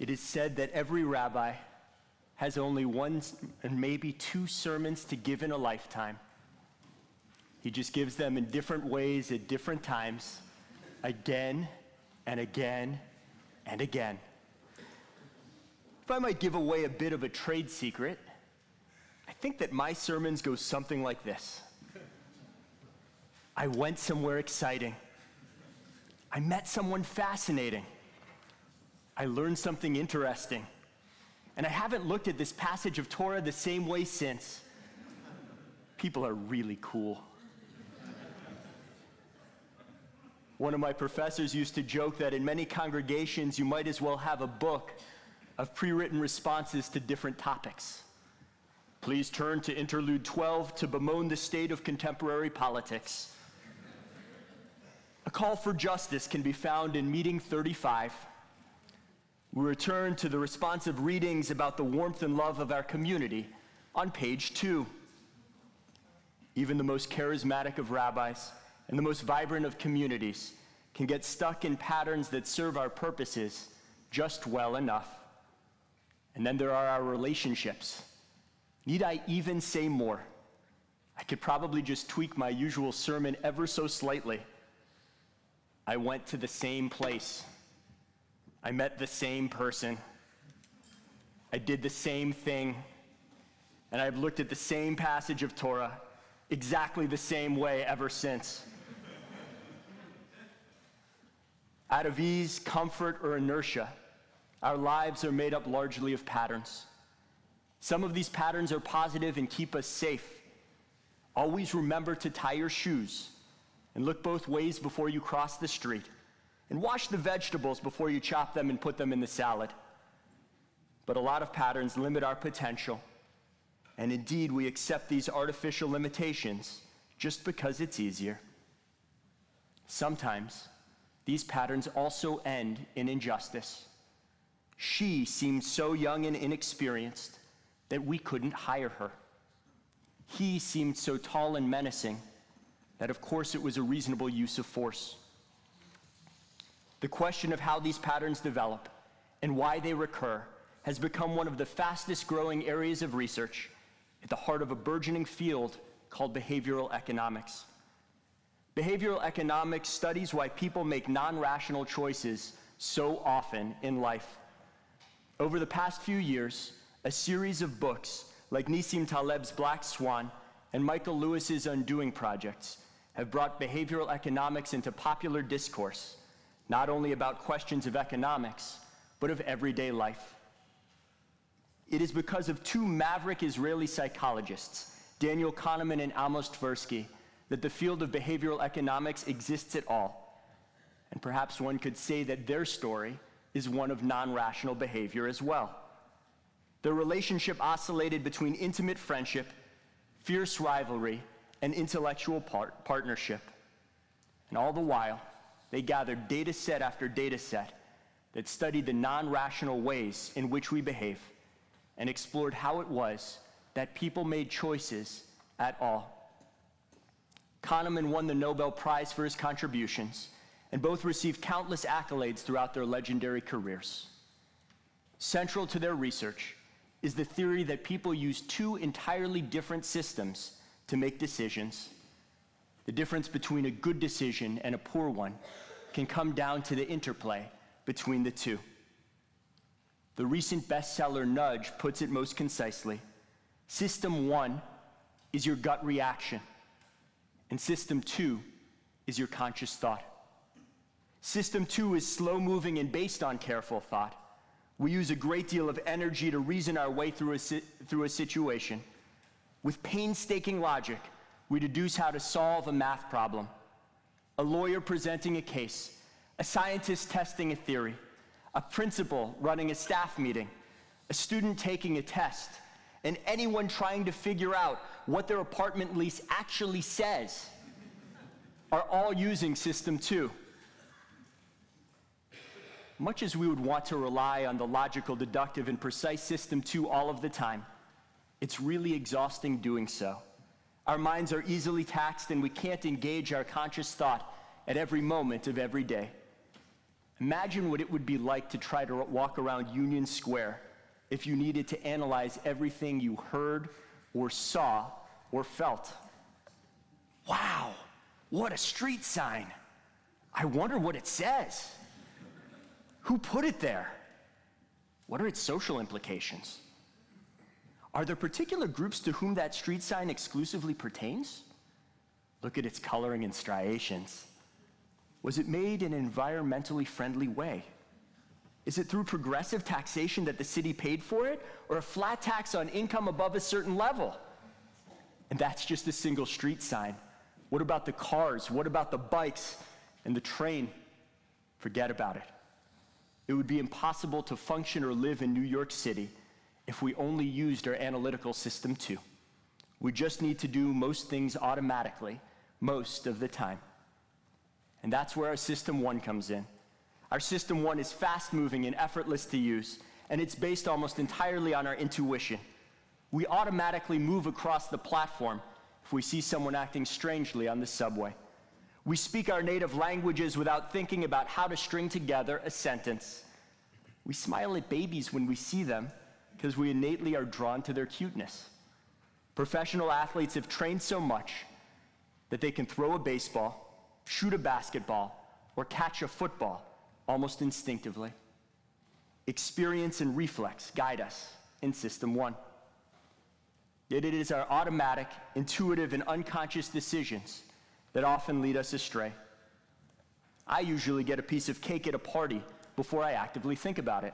It is said that every rabbi has only one and maybe two sermons to give in a lifetime. He just gives them in different ways at different times, again and again and again. If I might give away a bit of a trade secret, I think that my sermons go something like this. I went somewhere exciting. I met someone fascinating. I learned something interesting. And I haven't looked at this passage of Torah the same way since. People are really cool. One of my professors used to joke that in many congregations you might as well have a book of pre-written responses to different topics. Please turn to interlude 12 to bemoan the state of contemporary politics. A call for justice can be found in meeting 35. We return to the responsive readings about the warmth and love of our community on page 2. Even the most charismatic of rabbis and the most vibrant of communities can get stuck in patterns that serve our purposes just well enough. And then there are our relationships. Need I even say more? I could probably just tweak my usual sermon ever so slightly. I went to the same place. I met the same person. I did the same thing. And I've looked at the same passage of Torah exactly the same way ever since. Out of ease, comfort, or inertia, our lives are made up largely of patterns. Some of these patterns are positive and keep us safe. Always remember to tie your shoes and look both ways before you cross the street, and wash the vegetables before you chop them and put them in the salad. But a lot of patterns limit our potential, and indeed we accept these artificial limitations just because it's easier. Sometimes these patterns also end in injustice. She seemed so young and inexperienced that we couldn't hire her. He seemed so tall and menacing that of course it was a reasonable use of force. The question of how these patterns develop and why they recur has become one of the fastest growing areas of research at the heart of a burgeoning field called behavioral economics. Behavioral economics studies why people make non-rational choices so often in life. Over the past few years, a series of books like Nassim Taleb's Black Swan and Michael Lewis's Undoing projects have brought behavioral economics into popular discourse, not only about questions of economics, but of everyday life. It is because of two maverick Israeli psychologists, Daniel Kahneman and Amos Tversky, that the field of behavioral economics exists at all. And perhaps one could say that their story is one of non-rational behavior as well. Their relationship oscillated between intimate friendship, fierce rivalry, and intellectual partnership. And all the while, they gathered data set after data set that studied the non-rational ways in which we behave and explored how it was that people made choices at all. Kahneman won the Nobel Prize for his contributions, and both received countless accolades throughout their legendary careers. Central to their research is the theory that people use two entirely different systems to make decisions. The difference between a good decision and a poor one can come down to the interplay between the two. The recent bestseller Nudge puts it most concisely. System 1 is your gut reaction, and System 2 is your conscious thought. System 2 is slow-moving and based on careful thought. We use a great deal of energy to reason our way through a situation. With painstaking logic, we deduce how to solve a math problem. A lawyer presenting a case, a scientist testing a theory, a principal running a staff meeting, a student taking a test, and anyone trying to figure out what their apartment lease actually says are all using System 2. Much as we would want to rely on the logical, deductive, and precise System 2 all of the time, it's really exhausting doing so. Our minds are easily taxed and we can't engage our conscious thought at every moment of every day. Imagine what it would be like to try to walk around Union Square if you needed to analyze everything you heard or saw or felt. Wow, what a street sign. I wonder what it says. Who put it there? What are its social implications? Are there particular groups to whom that street sign exclusively pertains? Look at its coloring and striations. Was it made in an environmentally friendly way? Is it through progressive taxation that the city paid for it, or a flat tax on income above a certain level? And that's just a single street sign. What about the cars? What about the bikes and the train? Forget about it. It would be impossible to function or live in New York City if we only used our analytical system too. We just need to do most things automatically, most of the time. And that's where our System 1 comes in. Our System 1 is fast-moving and effortless to use, and it's based almost entirely on our intuition. We automatically move across the platform if we see someone acting strangely on the subway. We speak our native languages without thinking about how to string together a sentence. We smile at babies when we see them because we innately are drawn to their cuteness. Professional athletes have trained so much that they can throw a baseball, shoot a basketball, or catch a football almost instinctively. Experience and reflex guide us in System 1. Yet it is our automatic, intuitive, and unconscious decisions that often lead us astray. I usually get a piece of cake at a party before I actively think about it.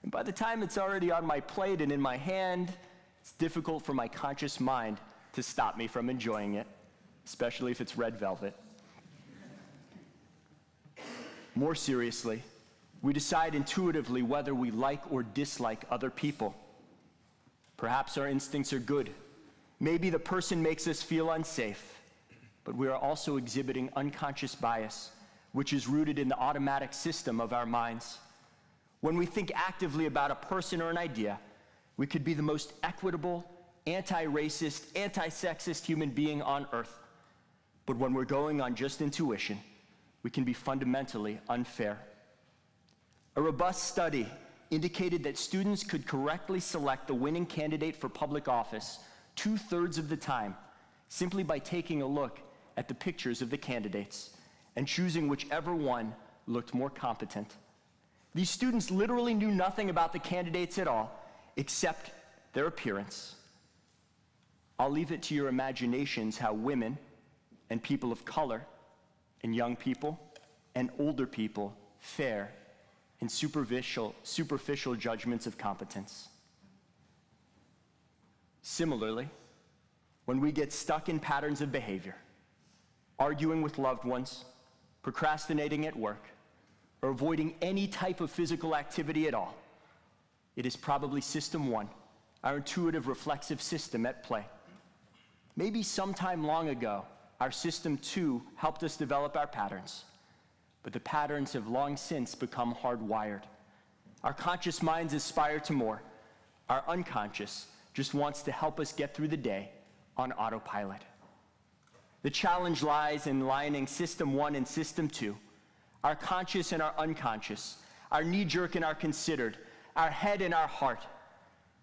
And by the time it's already on my plate and in my hand, it's difficult for my conscious mind to stop me from enjoying it, especially if it's red velvet. More seriously, we decide intuitively whether we like or dislike other people. Perhaps our instincts are good. Maybe the person makes us feel unsafe, but we are also exhibiting unconscious bias, which is rooted in the automatic system of our minds. When we think actively about a person or an idea, we could be the most equitable, anti-racist, anti-sexist human being on earth. But when we're going on just intuition, we can be fundamentally unfair. A robust study indicated that students could correctly select the winning candidate for public office 2/3 of the time simply by taking a look at the pictures of the candidates and choosing whichever one looked more competent. These students literally knew nothing about the candidates at all, except their appearance. I'll leave it to your imaginations how women and people of color and young people and older people fare in superficial judgments of competence. Similarly, when we get stuck in patterns of behavior, arguing with loved ones, procrastinating at work, or avoiding any type of physical activity at all, it is probably System 1, our intuitive reflexive system, at play. Maybe sometime long ago, our System 2 helped us develop our patterns, but the patterns have long since become hardwired. Our conscious minds aspire to more. Our unconscious just wants to help us get through the day on autopilot. The challenge lies in aligning System 1 and System 2, our conscious and our unconscious, our knee-jerk and our considered, our head and our heart.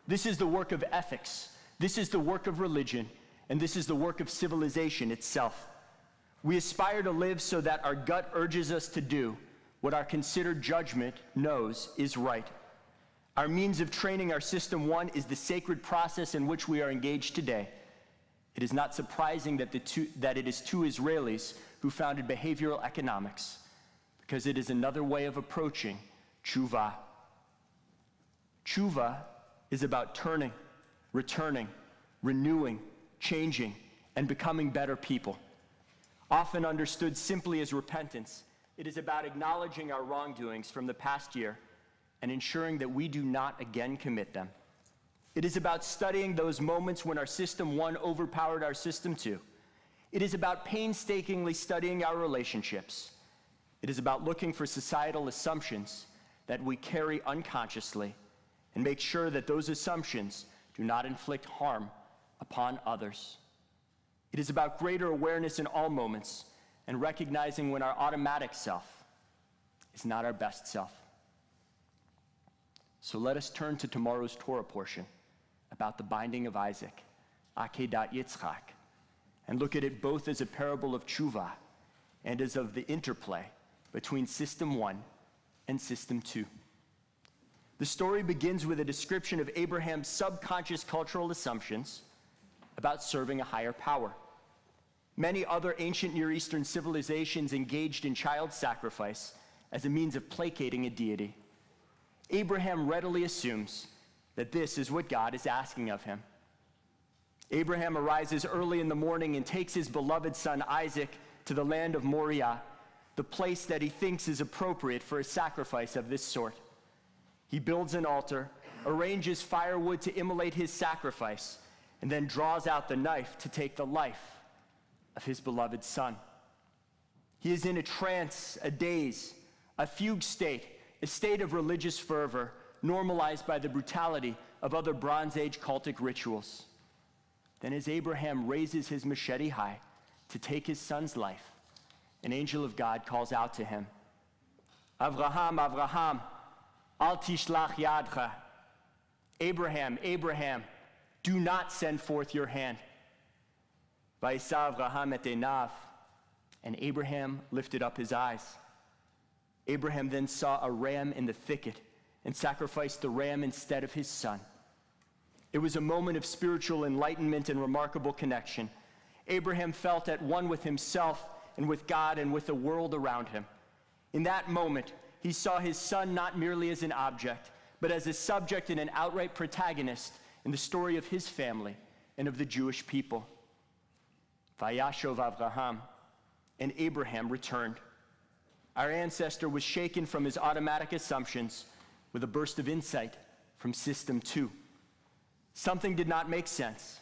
This is the work of ethics. This is the work of religion. And this is the work of civilization itself. We aspire to live so that our gut urges us to do what our considered judgment knows is right. Our means of training our System 1 is the sacred process in which we are engaged today. It is not surprising that it is two Israelis who founded behavioral economics, because it is another way of approaching tshuva. Tshuva is about turning, returning, renewing, changing, and becoming better people. Often understood simply as repentance, it is about acknowledging our wrongdoings from the past year and ensuring that we do not again commit them. It is about studying those moments when our System 1 overpowered our System 2. It is about painstakingly studying our relationships. It is about looking for societal assumptions that we carry unconsciously and make sure that those assumptions do not inflict harm upon others. It is about greater awareness in all moments and recognizing when our automatic self is not our best self. So let us turn to tomorrow's Torah portion about the binding of Isaac, Akedat Yitzchak, and look at it both as a parable of tshuva and as of the interplay between System 1 and System 2. The story begins with a description of Abraham's subconscious cultural assumptions about serving a higher power. Many other ancient Near Eastern civilizations engaged in child sacrifice as a means of placating a deity. Abraham readily assumes that this is what God is asking of him. Abraham arises early in the morning and takes his beloved son Isaac to the land of Moriah, the place that he thinks is appropriate for a sacrifice of this sort. He builds an altar, arranges firewood to immolate his sacrifice, and then draws out the knife to take the life of his beloved son. He is in a trance, a daze, a fugue state, a state of religious fervor, normalized by the brutality of other Bronze Age cultic rituals. Then as Abraham raises his machete high to take his son's life, an angel of God calls out to him, Avraham, Avraham, al tishlach yadcha. Abraham, Abraham, do not send forth your hand. Vayisa Avraham et einav, and Abraham lifted up his eyes. Abraham then saw a ram in the thicket and sacrificed the ram instead of his son. It was a moment of spiritual enlightenment and remarkable connection. Abraham felt at one with himself and with God and with the world around him. In that moment, he saw his son not merely as an object, but as a subject and an outright protagonist in the story of his family and of the Jewish people. Vayashov Avraham, and Abraham returned. Our ancestor was shaken from his automatic assumptions with a burst of insight from System 2. Something did not make sense,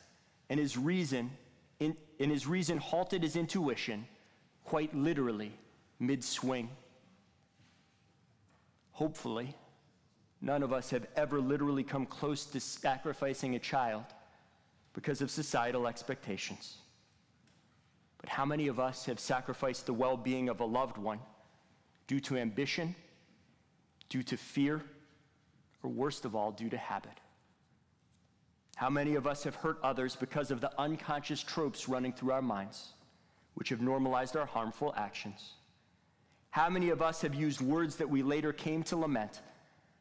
and his reason halted his intuition, quite literally, mid-swing. Hopefully, none of us have ever literally come close to sacrificing a child because of societal expectations. But how many of us have sacrificed the well-being of a loved one due to ambition, due to fear, or worst of all, due to habit? How many of us have hurt others because of the unconscious tropes running through our minds, which have normalized our harmful actions? How many of us have used words that we later came to lament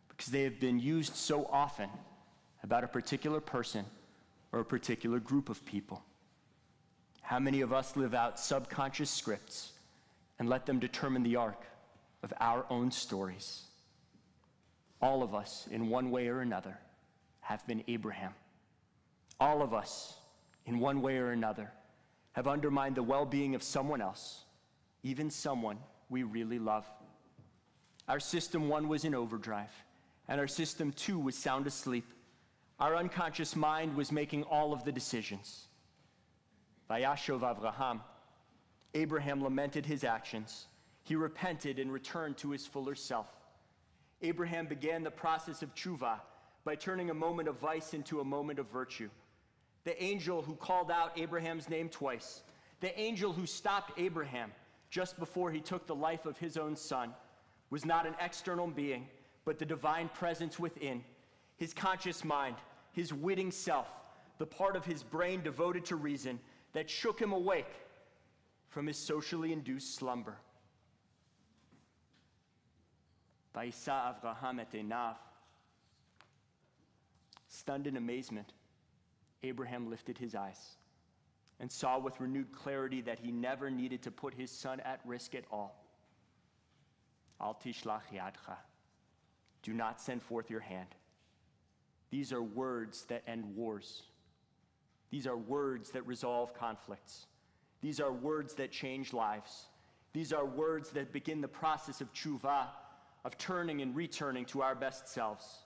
because they have been used so often about a particular person or a particular group of people? How many of us live out subconscious scripts and let them determine the arc of our own stories? All of us, in one way or another, have been Abraham. All of us, in one way or another, have undermined the well-being of someone else, even someone we really love. Our System 1 was in overdrive, and our System 2 was sound asleep. Our unconscious mind was making all of the decisions. Vayashov Avraham, Abraham lamented his actions. He repented and returned to his fuller self. Abraham began the process of tshuva by turning a moment of vice into a moment of virtue. The angel who called out Abraham's name twice, the angel who stopped Abraham just before he took the life of his own son, was not an external being, but the divine presence within, his conscious mind, his witting self, the part of his brain devoted to reason that shook him awake from his socially induced slumber. Vayisa Avraham et einav. Stunned in amazement, Abraham lifted his eyes and saw with renewed clarity that he never needed to put his son at risk at all. Al tishlach yadcha. Do not send forth your hand. These are words that end wars. These are words that resolve conflicts. These are words that change lives. These are words that begin the process of tshuva, of turning and returning to our best selves.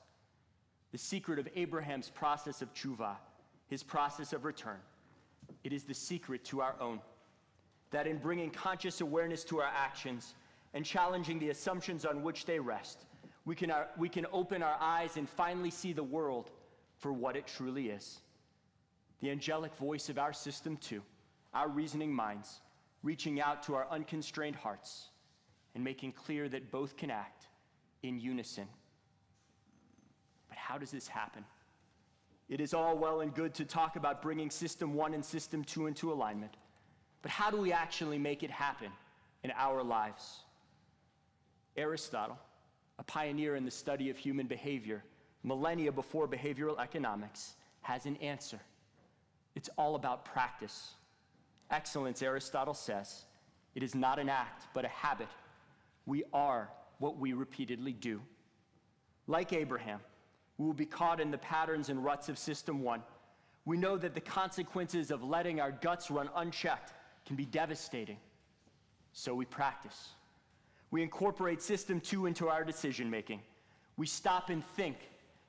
The secret of Abraham's process of tshuva, his process of return, it is the secret to our own. That in bringing conscious awareness to our actions and challenging the assumptions on which they rest, we can open our eyes and finally see the world for what it truly is. The angelic voice of our System 2, our reasoning minds, reaching out to our unconstrained hearts and making clear that both can act in unison. But how does this happen? It is all well and good to talk about bringing System 1 and System 2 into alignment, but how do we actually make it happen in our lives? Aristotle, a pioneer in the study of human behavior, millennia before behavioral economics, has an answer. It's all about practice. Excellence, Aristotle says, it is not an act, but a habit. We are what we repeatedly do. Like Abraham, we will be caught in the patterns and ruts of System 1. We know that the consequences of letting our guts run unchecked can be devastating. So we practice. We incorporate System 2 into our decision-making. We stop and think,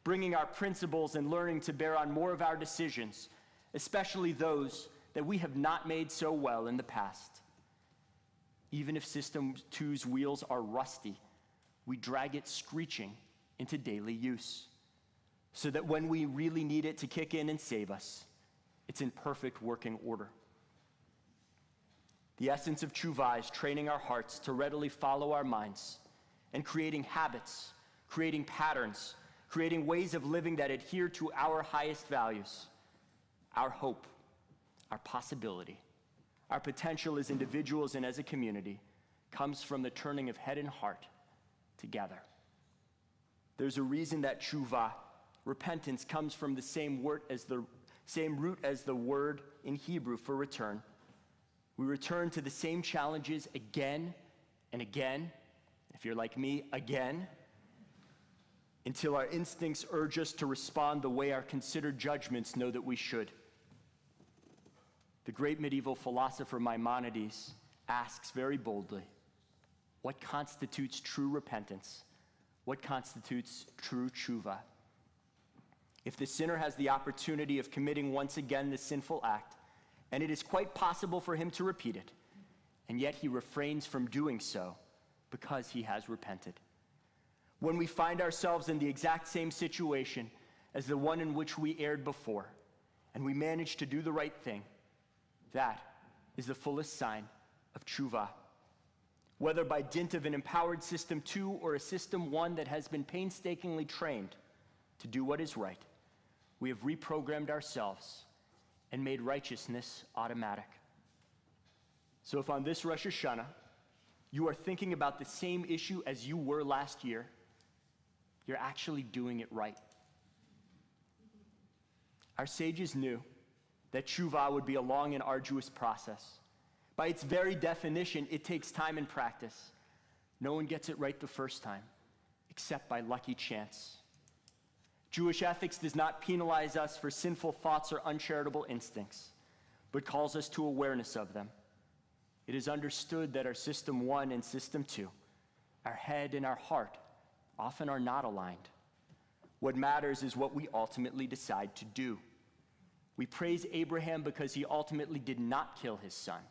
bringing our principles and learning to bear on more of our decisions, especially those that we have not made so well in the past. Even if System 2's wheels are rusty, we drag it screeching into daily use, so that when we really need it to kick in and save us, it's in perfect working order. The essence of tshuva is training our hearts to readily follow our minds and creating habits, creating patterns, creating ways of living that adhere to our highest values, our hope, our possibility, our potential as individuals and as a community comes from the turning of head and heart together. There's a reason that tshuva, repentance, comes from the same root as the word in Hebrew for return. We return to the same challenges again and again, if you're like me, again, until our instincts urge us to respond the way our considered judgments know that we should. The great medieval philosopher Maimonides asks very boldly, what constitutes true repentance? What constitutes true tshuva? If the sinner has the opportunity of committing once again the sinful act, and it is quite possible for him to repeat it, and yet he refrains from doing so because he has repented. When we find ourselves in the exact same situation as the one in which we erred before, and we manage to do the right thing, that is the fullest sign of tshuva. Whether by dint of an empowered System 2 or a System 1 that has been painstakingly trained to do what is right, we have reprogrammed ourselves and made righteousness automatic. So if on this Rosh Hashanah you are thinking about the same issue as you were last year, you're actually doing it right. Our sages knew that tshuva would be a long and arduous process. By its very definition, it takes time and practice. No one gets it right the first time, except by lucky chance. Jewish ethics does not penalize us for sinful thoughts or uncharitable instincts, but calls us to awareness of them. It is understood that our System 1 and System 2, our head and our heart, often are not aligned. What matters is what we ultimately decide to do. We praise Abraham because he ultimately did not kill his son.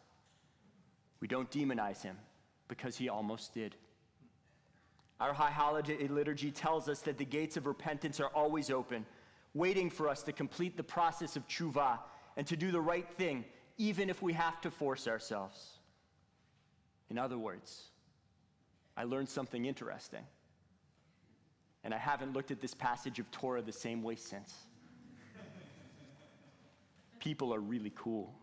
We don't demonize him because he almost did. Our high holiday liturgy tells us that the gates of repentance are always open, waiting for us to complete the process of tshuva and to do the right thing, even if we have to force ourselves. In other words, I learned something interesting, and I haven't looked at this passage of Torah the same way since. People are really cool.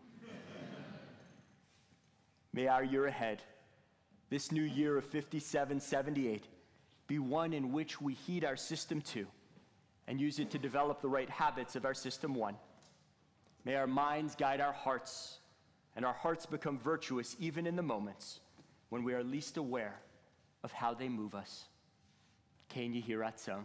May our year ahead, this new year of 5778, be one in which we heed our System 2 and use it to develop the right habits of our System 1. May our minds guide our hearts, and our hearts become virtuous even in the moments when we are least aware of how they move us. Ken Yehi Ratzon.